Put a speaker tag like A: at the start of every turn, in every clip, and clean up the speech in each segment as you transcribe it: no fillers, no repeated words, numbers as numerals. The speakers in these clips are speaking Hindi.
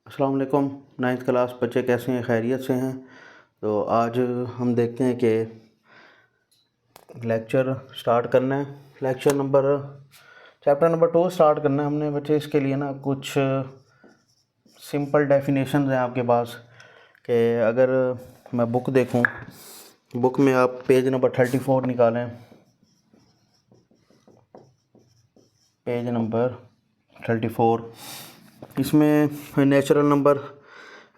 A: अस्सलाम वालेकुम। 9th क्लास बच्चे कैसे हैं? खैरियत से हैं? तो आज हम देखते हैं कि लेक्चर स्टार्ट करना है। चैप्टर नंबर 2 स्टार्ट करना है हमने बच्चे। इसके लिए ना कुछ सिंपल डेफिनेशन हैं आपके पास कि अगर मैं बुक देखूं, बुक में आप पेज नंबर 34 निकालें। पेज नंबर 34, इसमें नेचुरल नंबर,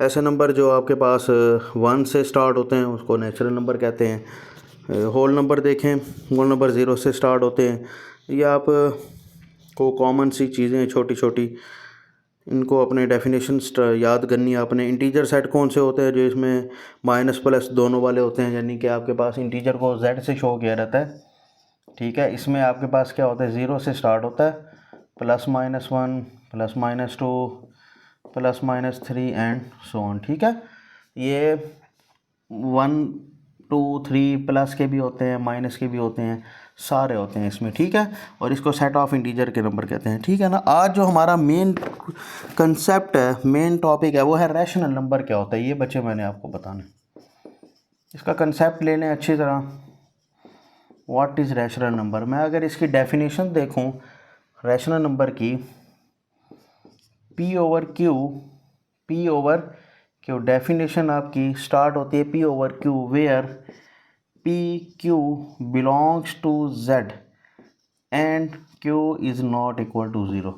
A: ऐसे नंबर जो आपके पास 1 से स्टार्ट होते हैं उसको नेचुरल नंबर कहते हैं। होल नंबर देखें, होल नंबर 0 से स्टार्ट होते हैं। ये आप को कॉमन सी चीज़ें छोटी छोटी, इनको अपने डेफिनेशन याद करनी है। अपने इंटीजर सेट कौन से होते हैं? जो इसमें माइनस प्लस दोनों वाले होते हैं, यानी कि आपके पास इंटीजर को z से शो किया रहता है। ठीक है, इसमें आपके पास क्या होता है? 0 से स्टार्ट होता है, +-1, +-2, +-3 एंड सो ऑन। ठीक है, ये 1 2 3 प्लस के भी होते हैं, माइनस के भी होते हैं, सारे होते हैं इसमें। ठीक है, और इसको सेट ऑफ इंटीजर के नंबर कहते हैं। ठीक है ना। आज जो हमारा मेन कंसेप्ट है, मेन टॉपिक है, वो है रैशनल नंबर क्या होता है। ये बच्चे मैंने आपको बताना, इसका कंसेप्ट ले लें अच्छी तरह। What is rational number? मैं अगर इसकी डेफिनेशन देखूं रैशनल नंबर की, P ओवर क्यू डेफिनेशन आपकी स्टार्ट होती है P/Q, where PQ belongs to Z and Q is not equal to 0।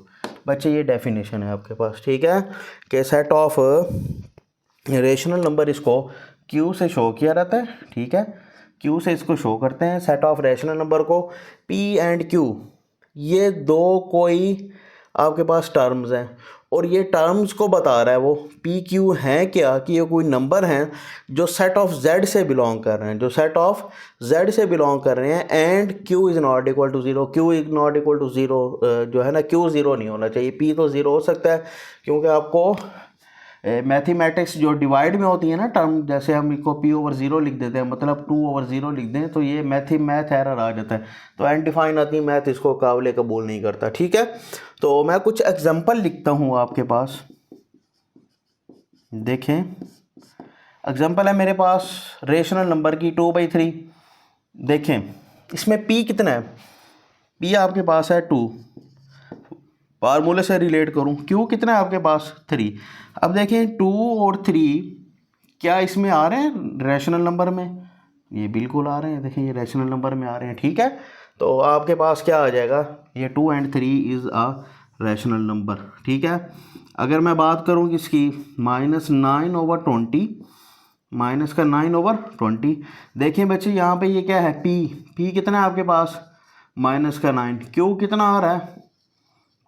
A: बच्चे ये डेफिनेशन है आपके पास। ठीक है, कि सेट ऑफ रेशनल नंबर, इसको Q से शो किया रहता है। ठीक है, Q से इसको शो करते हैं सेट ऑफ रेशनल नंबर को। P एंड Q, ये दो कोई आपके पास टर्म्स हैं, और ये टर्म्स को बता रहा है वो PQ हैं क्या, कि ये कोई नंबर हैं जो सेट ऑफ Z से बिलोंग कर रहे हैं, जो सेट ऑफ Z से बिलोंग कर रहे हैं। And Q is not equal to 0, Q is not equal to 0 जो है ना, Q 0 नहीं होना चाहिए। P तो 0 हो सकता है, क्योंकि आपको मैथमेटिक्स जो डिवाइड में होती है ना टर्म, जैसे हम इसको P/0 लिख देते हैं, मतलब 2/0 लिख दें, तो ये मैथ एरर आ जाता है। तो अनडिफाइन आती मैथ इसको काबिल कबूल नहीं करता। ठीक है, तो मैं कुछ एग्जांपल लिखता हूँ आपके पास। देखें, एग्जांपल है मेरे पास रेशनल नंबर की 2/3। देखें इसमें P कितना है? P आपके पास है 2, फार्मूले से रिलेट करूं, Q कितना है आपके पास? 3। अब देखें 2 और 3 क्या इसमें आ रहे हैं रैशनल नंबर में? ये बिल्कुल आ रहे हैं। देखें, ये रैशनल नंबर में आ रहे हैं। ठीक है, तो आपके पास क्या आ जाएगा? ये 2 and 3 is a rational number. ठीक है, अगर मैं बात करूं किसकी, -9/20, माइनस का 9/20। देखें बच्चे, यहाँ पे ये क्या है? P कितना है आपके पास? -9। Q कितना आ रहा है?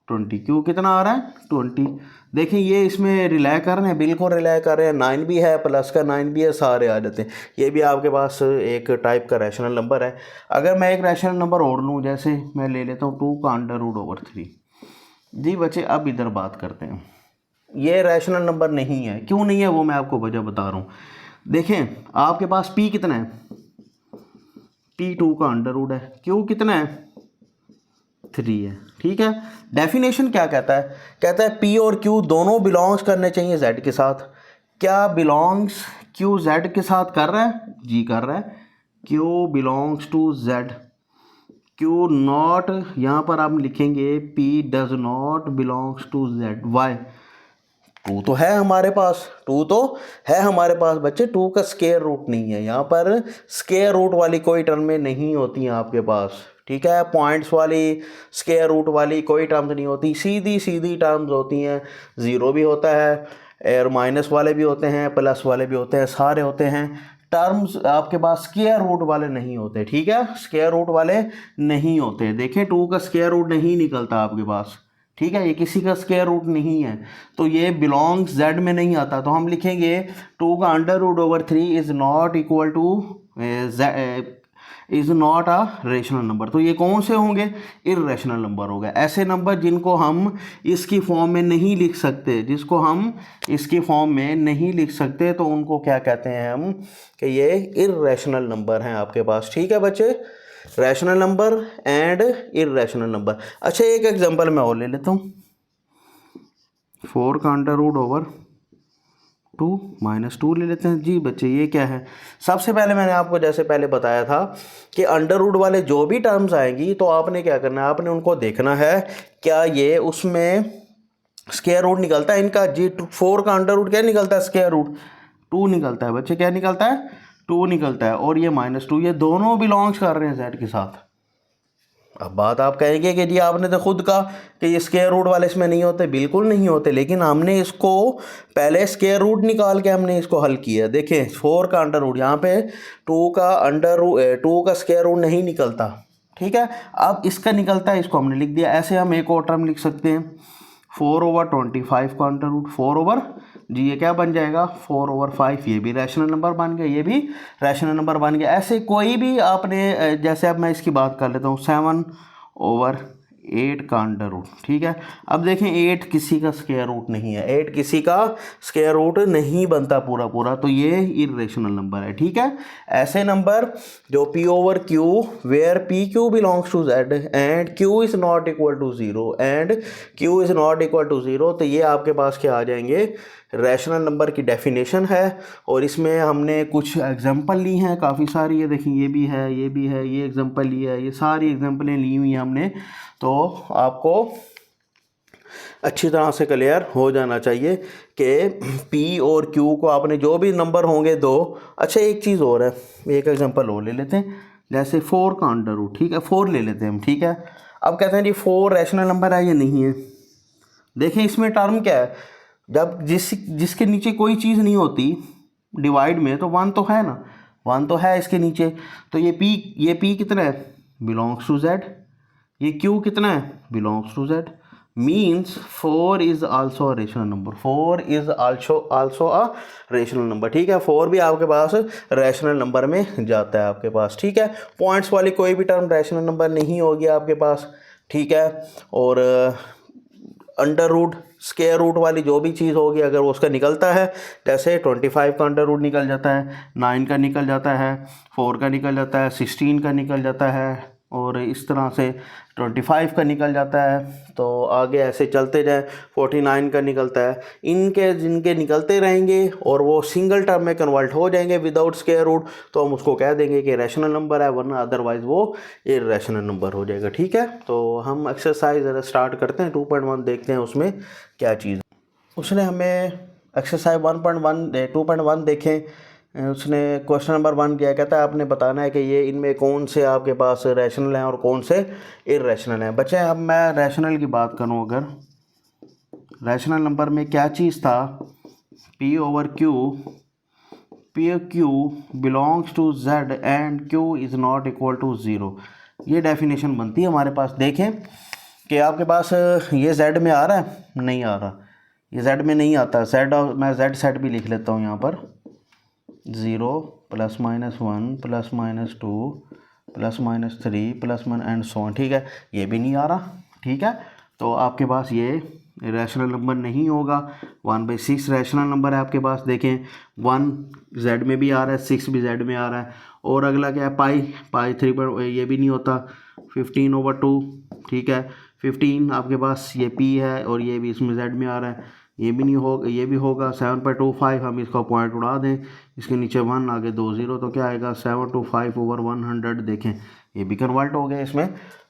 A: 20। Q कितना आ रहा है? 20। देखें, ये इसमें रिलाई कर रहे हैं, बिल्कुल रिलाई कर रहे हैं। 9 भी है, प्लस का 9 भी है, सारे आ जाते हैं। ये भी आपके पास एक टाइप का रैशनल नंबर है। अगर मैं एक रैशनल नंबर और लूँ, जैसे मैं ले लेता हूँ 2 का √3। जी बच्चे, अब इधर बात करते हैं। ये रैशनल नंबर नहीं है। क्यों नहीं है वो मैं आपको वजह बता रहा हूँ। देखें, आपके पास P कितना है? P 2 का √ है। Q कितना है? 3 है। ठीक है, डेफिनेशन क्या कहता है? कहता है P और Q दोनों बिलोंग्स करने चाहिए Z के साथ। क्या बिलोंग्स Q Z के साथ कर रहा है? जी कर रहा है। Q belongs to Z। Q not, यहाँ पर आप लिखेंगे P does not belongs to Z। Why? 2 तो है हमारे पास, 2 तो है हमारे पास बच्चे। 2 का स्क्वायर रूट नहीं है यहाँ पर। स्क्वायर रूट वाली कोई टर्में नहीं होती हैं आपके पास। ठीक है, पॉइंट्स वाली, स्क्वायर रूट वाली कोई टर्म्स नहीं होती, सीधी सीधी टर्म्स होती हैं। 0 भी होता है, और माइनस वाले भी होते हैं, प्लस वाले भी होते हैं, सारे होते हैं। टर्म्स आपके पास स्क्वायर रूट वाले नहीं होते। ठीक है, स्क्वायर रूट वाले नहीं होते। देखें, 2 का स्क्वायर रूट नहीं निकलता आपके पास। ठीक है, ये किसी का स्क्वायर रूट नहीं है, तो ये बिलोंग्स Z में नहीं आता। तो हम लिखेंगे 2 का √3 is not equal two is not a rational number. तो ये कौन से होंगे? इर्रेशनल नंबर हो गए। ऐसे नंबर जिनको हम इसकी फॉर्म में नहीं लिख सकते, जिसको हम इसकी फॉर्म में नहीं लिख सकते, तो उनको क्या कहते हैं हम? कि ये इर्रेशनल नंबर हैं आपके पास। ठीक है बच्चे, rational number and irrational number. अच्छा, एक एग्जांपल मैं और ले लेता हूँ। 4 का √4 2 -2 ले लेते हैं जी बच्चे। ये क्या है, सबसे पहले मैंने आपको जैसे पहले बताया था कि अंडर रूट वाले जो भी टर्म्स आएंगी तो आपने क्या करना है, आपने उनको देखना है क्या ये उसमें स्क्वायर रूट निकलता है इनका। जी 4 का अंडर रूट क्या निकलता है, स्क्वायर रूट 2 निकलता है बच्चे। क्या निकलता है, 2 निकलता है। और ये -2 ये दोनों बिलोंग्स कर रहे हैं जेड के साथ। अब बात आप कहेंगे कि जी आपने तो खुद कहा कि ये स्क्वायर रूट वाले इसमें नहीं होते, बिल्कुल नहीं होते, लेकिन हमने इसको पहले स्क्वायर रूट निकाल के हमने इसको हल किया। देखें 4 का अंडर रूट, यहाँ पे 2 का अंडर रूट 2 का स्क्वायर रूट नहीं निकलता, ठीक है। अब इसका निकलता है, इसको हमने लिख दिया। ऐसे हम एक और टर्म लिख सकते हैं 4/25 का अंडर रूट 4 ओवर जी, ये क्या बन जाएगा 4/5। ये भी रैशनल नंबर बन गया, ये भी रैशनल नंबर बन गया। ऐसे कोई भी आपने, जैसे अब मैं इसकी बात कर लेता हूँ 7/8 का अंडर रूट, ठीक है। अब देखें 8 किसी का स्क्वायर रूट नहीं है, 8 किसी का स्क्वायर रूट नहीं बनता पूरा पूरा, तो ये इर्रेशनल नंबर है, ठीक है। ऐसे नंबर जो P/Q where PQ belongs to Z and Q is not equal to 0 and Q is not equal to 0, तो ये आपके पास क्या आ जाएंगे, रैशनल नंबर की डेफिनेशन है। और इसमें हमने कुछ एग्जांपल ली हैं काफ़ी सारी, ये देखिए ये भी है, ये भी है, ये एग्जांपल ली है, ये सारी एग्जांपलें ली हुई हैं हमने। तो आपको अच्छी तरह से क्लियर हो जाना चाहिए कि P और Q को आपने जो भी नंबर होंगे दो। अच्छा एक चीज़ और है, एक एग्जांपल और ले लेते हैं, जैसे 4 का अंडर रूट, ठीक है, 4 ले लेते हैं हम, ठीक है। अब कहते हैं जी 4 रैशनल नंबर है या नहीं है। देखें इसमें टर्म क्या है, जब जिसके नीचे कोई चीज़ नहीं होती डिवाइड में, तो 1 तो है ना, 1 तो है इसके नीचे। तो ये P कितना है, बिलोंग्स टू Z। ये Q कितना है, belongs to Z। Means 4 is also a rational number, 4 is also a rational number, ठीक है। 4 भी आपके पास रैशनल नंबर में जाता है आपके पास, ठीक है। पॉइंट्स वाली कोई भी टर्म रैशनल नंबर नहीं होगी आपके पास, ठीक है। और अंडर रूट स्क्वायर रूट वाली जो भी चीज़ होगी अगर वो उसका निकलता है, जैसे 25 का अंडर रूट निकल जाता है, 9 का निकल जाता है, 4 का निकल जाता है, 16 का निकल जाता है, और इस तरह से 25 का निकल जाता है। तो आगे ऐसे चलते जाए 49 का निकलता है। इनके जिनके निकलते रहेंगे और वो सिंगल टर्म में कन्वर्ट हो जाएंगे विदाउट स्क्वायर रूट, तो हम उसको कह देंगे कि रैशनल नंबर है, वरना अदरवाइज़ वो इर्रेशनल नंबर हो जाएगा, ठीक है। तो हम एक्सरसाइज ज़रा स्टार्ट करते हैं, 2.1 देखते हैं उसमें क्या चीज़। उसने हमें एक्सरसाइज 2.1 देखें। उसने क्वेश्चन नंबर 1 किया, कहता है आपने बताना है कि ये इनमें कौन से आपके पास रैशनल हैं और कौन से इर्रेशनल हैं। बच्चे अब मैं रैशनल की बात करूं, अगर रैशनल नंबर में क्या चीज़ था, P/Q belongs to Z and Q is not equal to 0। ये डेफिनेशन बनती है हमारे पास। देखें कि आपके पास ये Z में आ रहा है, नहीं आ रहा, ये Z में नहीं आता। मैं Z सेट भी लिख लेता हूँ यहाँ पर, 0 +- 1 +- 2 +-3 +- एंड सो ऑन, ठीक है। ये भी नहीं आ रहा, ठीक है। तो आपके पास ये रैशनल नंबर नहीं होगा। 1/6 रैशनल नंबर है आपके पास। देखें 1 Z में भी आ रहा है, 6 भी Z में आ रहा है। और अगला क्या है, पाई 3 पर, ये भी नहीं होता। 15/2, ठीक है। 15 आपके पास ये P है और ये भी इसमें Z में आ रहा है, ये भी नहीं होगा, ये भी होगा। 7/25 हम इसका पॉइंट उड़ा दें, इसके नीचे 1 आगे 2 0, तो क्या आएगा 7/5/100। देखें ये भी कन्वर्ट हो गया इसमें।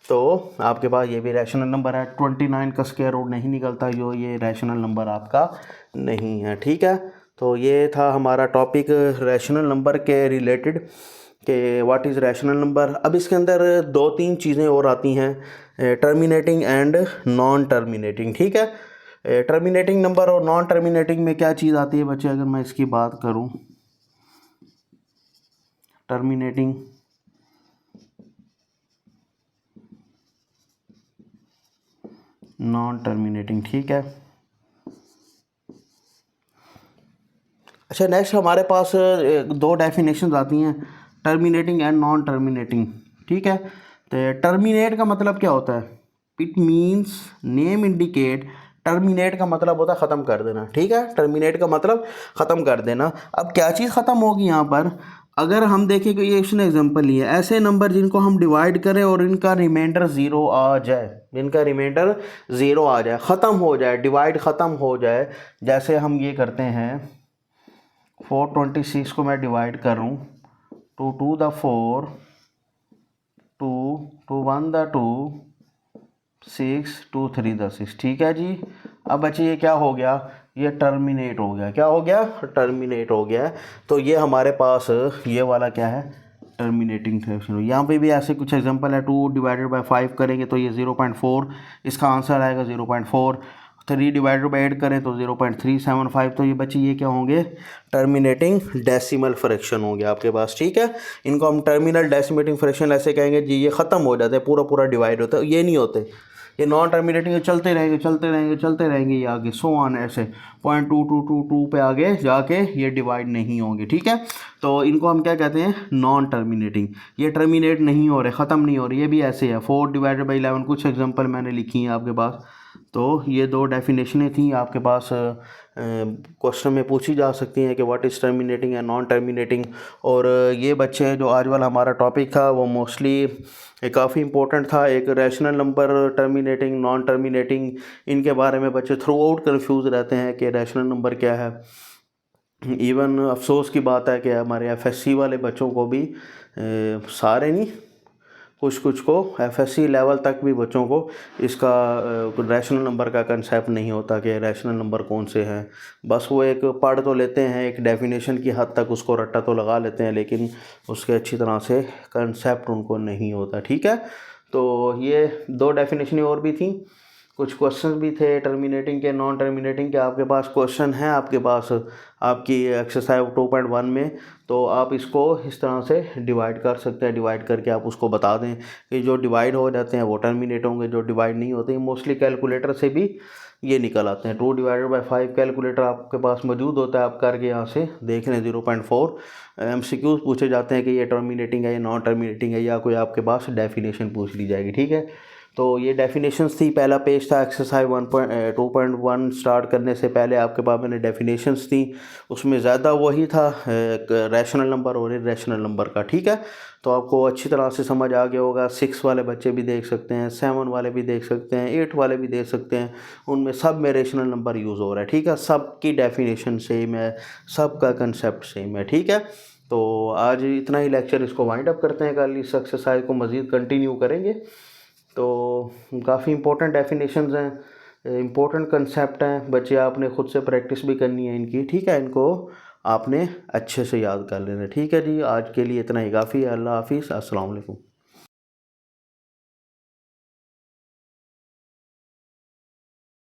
A: तो आपके पास ये भी रैशनल नंबर है। 29 का स्क्वायर रूट नहीं निकलता, जो ये रैशनल नंबर आपका नहीं है, ठीक है। तो ये था हमारा टॉपिक रैशनल नंबर के रिलेटेड कि व्हाट इज़ रैशनल नंबर। अब इसके अंदर 2-3 चीज़ें और आती हैं, टर्मिनेटिंग एंड नॉन टर्मिनेटिंग, ठीक है। टर्मिनेटिंग नंबर और नॉन टर्मिनेटिंग में क्या चीज़ आती है बच्चे, अगर मैं इसकी बात करूं, टर्मिनेटिंग नॉन टर्मिनेटिंग, ठीक है। अच्छा नेक्स्ट हमारे पास 2 डेफिनेशन आती हैं, टर्मिनेटिंग एंड नॉन टर्मिनेटिंग, ठीक है। तो टर्मिनेट का मतलब क्या होता है, it means name indicate. Terminate का मतलब होता है ख़त्म कर देना, ठीक है। टर्मिनेट का मतलब ख़त्म कर देना। अब क्या चीज़ ख़त्म होगी यहाँ पर, अगर हम देखें कि ये इसने एग्जांपल लिया, ऐसे नंबर जिनको हम डिवाइड करें और इनका रिमाइंडर 0 आ जाए, इनका रिमाइंडर 0 आ जाए, ख़त्म हो जाए, डिवाइड ख़त्म हो जाए। जैसे हम ये करते हैं 426 को मैं डिवाइड कर रहा हूँ, 2 2 द 4, 2 2 1 द 2, 6 2 3 द 6। ठीक है जी। अब बच्चे ये क्या हो गया, ये टर्मिनेट हो गया। क्या हो गया, टर्मिनेट हो गया। तो ये हमारे पास ये वाला क्या है, टर्मिनेटिंग फ्रैक्शन। यहाँ पे भी ऐसे कुछ एग्जांपल है। 2 डिवाइडेड बाय 5 करेंगे तो ये 0.4, इसका आंसर आएगा 0.4। 3 डिवाइडेड बाई 8 करें तो 0.375। तो ये बच्चे ये क्या होंगे, टर्मिनेटिंग डेसिमल फ्रैक्शन होंगे आपके पास। ठीक है, इनको हम टर्मिनल डेसिमेटिंग फ्रैक्शन ऐसे कहेंगे जी। ये ख़त्म हो जाते हैं, पूरा पूरा डिवाइड होता है, ये नहीं होते, ये नॉन टर्मिनेटिंग चलते रहेंगे चलते रहेंगे चलते रहेंगे, ये आगे सो ऑन ऐसे 0.2222 पे आगे जाके ये डिवाइड नहीं होंगे। ठीक है, तो इनको हम क्या कहते हैं, नॉन टर्मिनेटिंग। ये टर्मिनेट नहीं हो रहे, ख़त्म नहीं हो रहे, ये भी ऐसे है। 4 डिवाइडेड बाई 11 कुछ एग्जांपल मैंने लिखी हैं आपके पास। तो ये दो डेफिनेशनें थी आपके पास, क्वेश्चन में पूछी जा सकती हैं कि what is terminating and non terminating. और ये बच्चे जो आज वाला हमारा टॉपिक था वो मोस्टली काफ़ी इंपॉर्टेंट था। एक rational number, terminating, non terminating, इनके बारे में बच्चे थ्रू आउट कन्फ्यूज़ रहते हैं कि रैशनल नंबर क्या है। इवन अफसोस की बात है कि हमारे एफएससी वाले बच्चों को भी, सारे नहीं, कुछ कुछ को, एफएससी लेवल तक भी बच्चों को इसका रैशनल नंबर का कंसेप्ट नहीं होता कि रैशनल नंबर कौन से हैं। बस वो एक पढ़ तो लेते हैं, एक डेफिनेशन की हद तक उसको रट्टा तो लगा लेते हैं, लेकिन उसके अच्छी तरह से कंसेप्ट उनको नहीं होता। ठीक है, तो ये दो डेफिनेशन और भी थी। कुछ क्वेश्चन भी थे टर्मिनेटिंग के, नॉन टर्मिनेटिंग के। आपके पास क्वेश्चन है, आपके पास आपकी एक्सरसाइज 2.1 में, तो आप इसको इस तरह से डिवाइड कर सकते हैं। डिवाइड करके आप उसको बता दें कि जो डिवाइड हो जाते हैं वो टर्मिनेट होंगे, जो डिवाइड नहीं होते हैं मोस्टली कैलकुलेटर से भी ये निकल आते हैं। 2 डिवाइडेड बाई 5 कैलकुलेटर आपके पास मौजूद होता है, आप करके यहाँ से देख लें 0.4। MCQs पूछे जाते हैं कि ये टर्मिनेटिंग है या नॉन टर्मिनेटिंग है, या कोई आपके पास डेफिनेशन पूछ ली जाएगी। ठीक है, तो ये डेफिनेशंस थी। पहला पेज था एक्सरसाइज 2.1 स्टार्ट करने से पहले आपके पास मैंने डेफिनेशंस थी, उसमें ज़्यादा वही था रैशनल नंबर और इरेशनल नंबर का। ठीक है, तो आपको अच्छी तरह से समझ आ गया होगा। 6 वाले बच्चे भी देख सकते हैं, 7 वाले भी देख सकते हैं, 8 वाले भी देख सकते हैं, उनमें सब में रेशनल नंबर यूज़ हो रहा है। ठीक है, सब की डेफिनेशन सेम है, सब का कंसेप्ट सेम है। ठीक है, तो आज इतना ही लेक्चर, इसको वाइंड अप करते हैं। कल इस एक्सरसाइज को मज़ीद कंटिन्यू करेंगे। तो काफ़ी इंपॉर्टेंट डेफिनेशंस हैं, इंपॉर्टेंट कंसेप्ट हैं, बच्चे आपने ख़ुद से प्रैक्टिस भी करनी है इनकी। ठीक है, इनको आपने अच्छे से याद कर लेना। ठीक है जी, आज के लिए इतना ही काफ़ी है। अल्लाह हाफिज़, अस्सलाम वालेकुम।